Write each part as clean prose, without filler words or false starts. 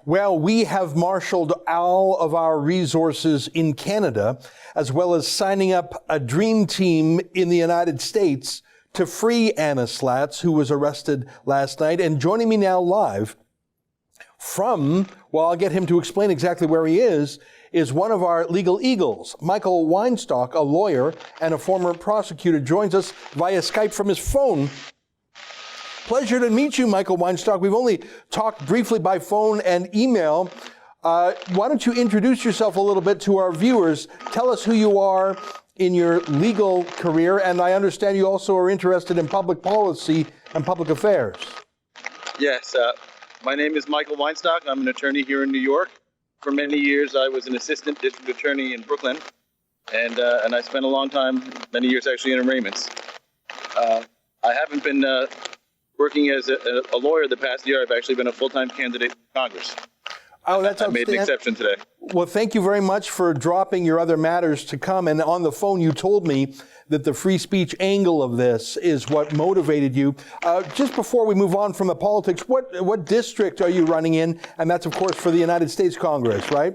Well, we have marshaled all of our resources in Canada, as well as signing up a dream team in the United States to free Anna Slatz, who was arrested last night. And joining me now live from, well, I'll get him to explain exactly where he is one of our legal eagles. Michael Weinstock, a lawyer and a former prosecutor, joins us via Skype from his phone. Pleasure to meet you, Michael Weinstock. We've only talked briefly by phone and email. Why don't you introduce yourself a little bit to our viewers? Tell us who you are in your legal career, and I understand you also are interested in public policy and public affairs. Yes, my name is Michael Weinstock. I'm an attorney here in New York. For many years, I was an assistant district attorney in Brooklyn, and I spent a long time, many years actually, in arraignments. I haven't been working as a lawyer the past year. I've actually been a full-time candidate for Congress. Oh, that's I made an exception today. Well, thank you very much for dropping your other matters to come. And on the phone, you told me that the free speech angle of this is what motivated you. Just before we move on from the politics, what district are you running in? And that's, of course, for the United States Congress, right?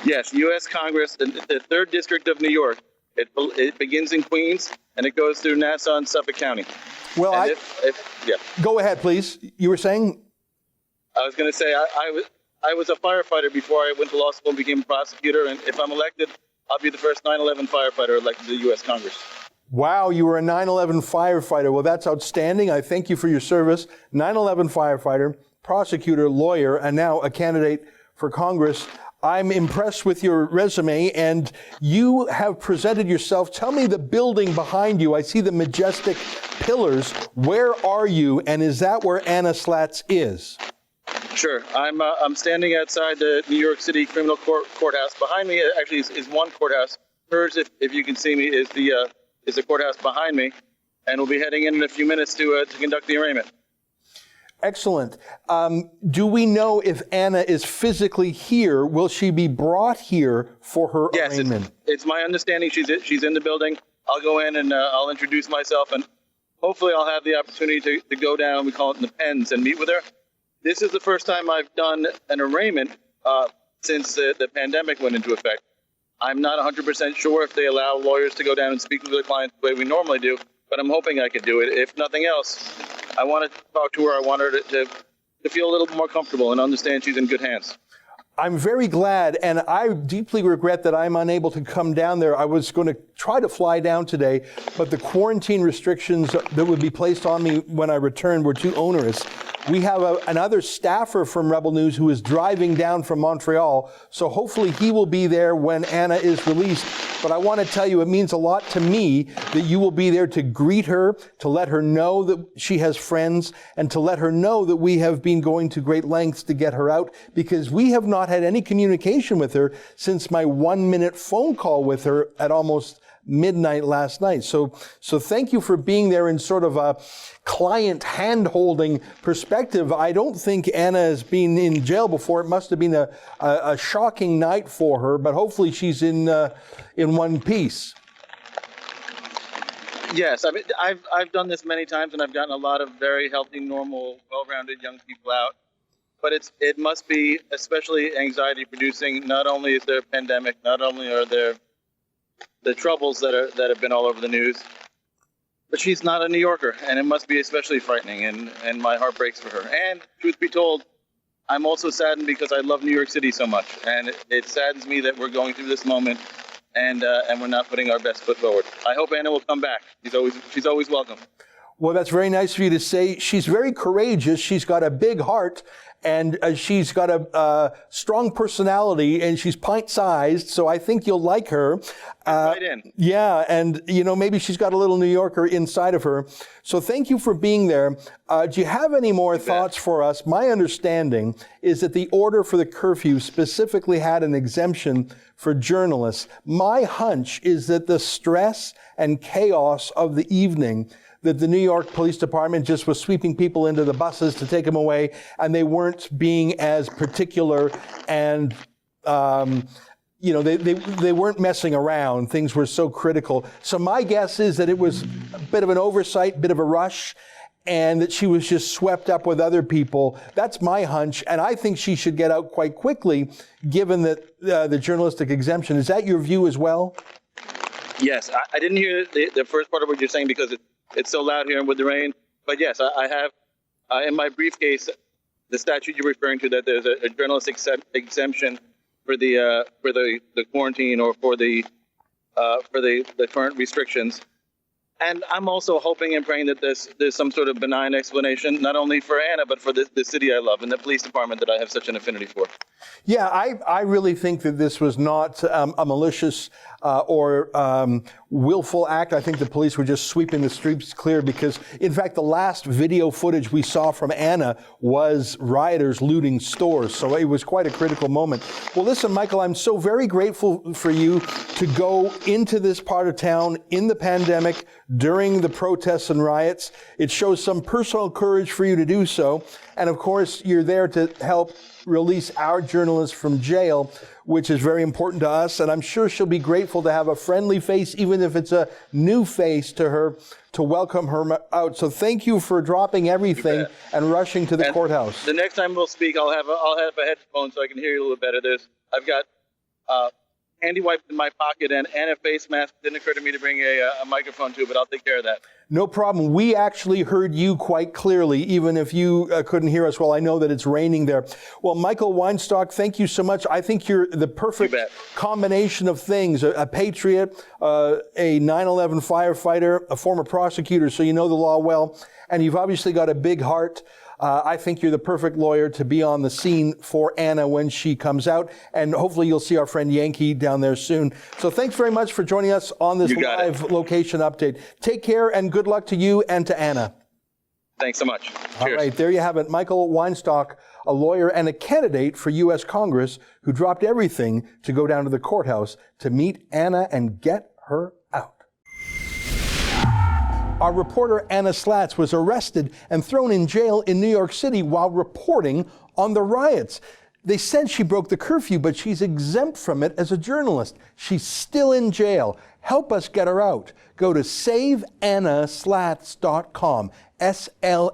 Yes, U.S. Congress, the 3rd District of New York. It begins in Queens, and it goes through Nassau and Suffolk County. Well, Go ahead, please. You were saying? I was going to say I was a firefighter before I went to law school and became a prosecutor, and if I'm elected, I'll be the first 9/11 firefighter elected to the U.S. Congress. Wow, you were a 9/11 firefighter. Well, that's outstanding. I thank you for your service. 9/11 firefighter, prosecutor, lawyer, and now a candidate for Congress. I'm impressed with your resume, and you have presented yourself. Tell me the building behind you. I see the majestic pillars. Where are you, and is that where Anna Slatz is? Sure. I'm standing outside the New York City Criminal Courthouse. Behind me actually is one courthouse. Hers, if you can see me, is the courthouse behind me, and we'll be heading in a few minutes to conduct the arraignment. Excellent. Do we know if Anna is physically here? Will she be brought here for her arraignment? Yes, it's my understanding she's in the building. I'll go in and I'll introduce myself, and hopefully I'll have the opportunity to go down, we call it in the pens, and meet with her. This is the first time I've done an arraignment since the pandemic went into effect. I'm not 100% sure if they allow lawyers to go down and speak with their clients the way we normally do, but I'm hoping I could do it. If nothing else, I want to talk to her. I want her to feel a little more comfortable and understand she's in good hands. I'm very glad, and I deeply regret that I'm unable to come down there. I was going to try to fly down today, but the quarantine restrictions that would be placed on me when I returned were too onerous. We have another staffer from Rebel News who is driving down from Montreal, so hopefully he will be there when Anna is released. But I want to tell you, it means a lot to me that you will be there to greet her, to let her know that she has friends, and to let her know that we have been going to great lengths to get her out, because we have not had any communication with her since my 1-minute phone call with her at almost midnight last night. So thank you for being there in sort of a client hand-holding perspective. I don't think Anna has been in jail before. It must have been a shocking night for her, but hopefully she's in one piece. Yes, I mean, I've done this many times, and I've gotten a lot of very healthy, normal, well-rounded young people out. But it must be especially anxiety-producing. Not only is there a pandemic, not only are there the troubles that have been all over the news, but she's not a New Yorker, and it must be especially frightening, and my heart breaks for her. And truth be told, I'm also saddened because I love New York City so much, and it saddens me that we're going through this moment, and we're not putting our best foot forward. I hope Anna will come back. She's always welcome. Well, that's very nice of you to say. She's very courageous. She's got a big heart, and she's got a strong personality, and she's pint-sized, so I think you'll like her. Right in. Yeah, and maybe she's got a little New Yorker inside of her. So thank you for being there. Do you have any more thoughts for us? My understanding is that the order for the curfew specifically had an exemption for journalists. My hunch is that the stress and chaos of the evening, that the New York Police Department just was sweeping people into the buses to take them away, and they weren't being as particular, and they weren't messing around. Things were so critical. So my guess is that it was a bit of an oversight, bit of a rush, and that she was just swept up with other people. That's my hunch, and I think she should get out quite quickly, given that the journalistic exemption. Is that your view as well? Yes, I didn't hear the first part of what you're saying because it's so loud here with the rain. But yes, I have in my briefcase the statute you're referring to, that there's a journalistic exemption for the quarantine or for the current restrictions. And I'm also hoping and praying that there's some sort of benign explanation, not only for Anna, but for the city I love and the police department that I have such an affinity for. Yeah, I really think that this was not a malicious or willful act. I think the police were just sweeping the streets clear because, in fact, the last video footage we saw from Anna was rioters looting stores. So it was quite a critical moment. Well, listen, Michael, I'm so very grateful for you to go into this part of town in the pandemic during the protests and riots. It shows some personal courage for you to do so. And of course, you're there to help release our journalists from jail, which is very important to us. And I'm sure she'll be grateful to have a friendly face, even if it's a new face to her, to welcome her out. So thank you for dropping everything and rushing to the courthouse. The next time we'll speak, I'll have a headphone so I can hear you a little better. I've got handy wipes in my pocket and a face mask. It didn't occur to me to bring a microphone too, but I'll take care of that. No problem. We actually heard you quite clearly, even if you couldn't hear us well. I know that it's raining there. Well, Michael Weinstock, thank you so much. I think you're the perfect combination of things, a patriot, a 9/11 firefighter, a former prosecutor, so you know the law well, and you've obviously got a big heart. I think you're the perfect lawyer to be on the scene for Anna when she comes out, and hopefully you'll see our friend Yankee down there soon. So thanks very much for joining us on this live location update. Take care and good luck to you and to Anna. Thanks so much. All right, there you have it. Michael Weinstock, a lawyer and a candidate for U.S. Congress who dropped everything to go down to the courthouse to meet Anna and get her out. Our reporter Anna Slatz was arrested and thrown in jail in New York City while reporting on the riots. They said she broke the curfew, but she's exempt from it as a journalist. She's still in jail. Help us get her out. Go to saveannaslatz.com, SLATZ.com.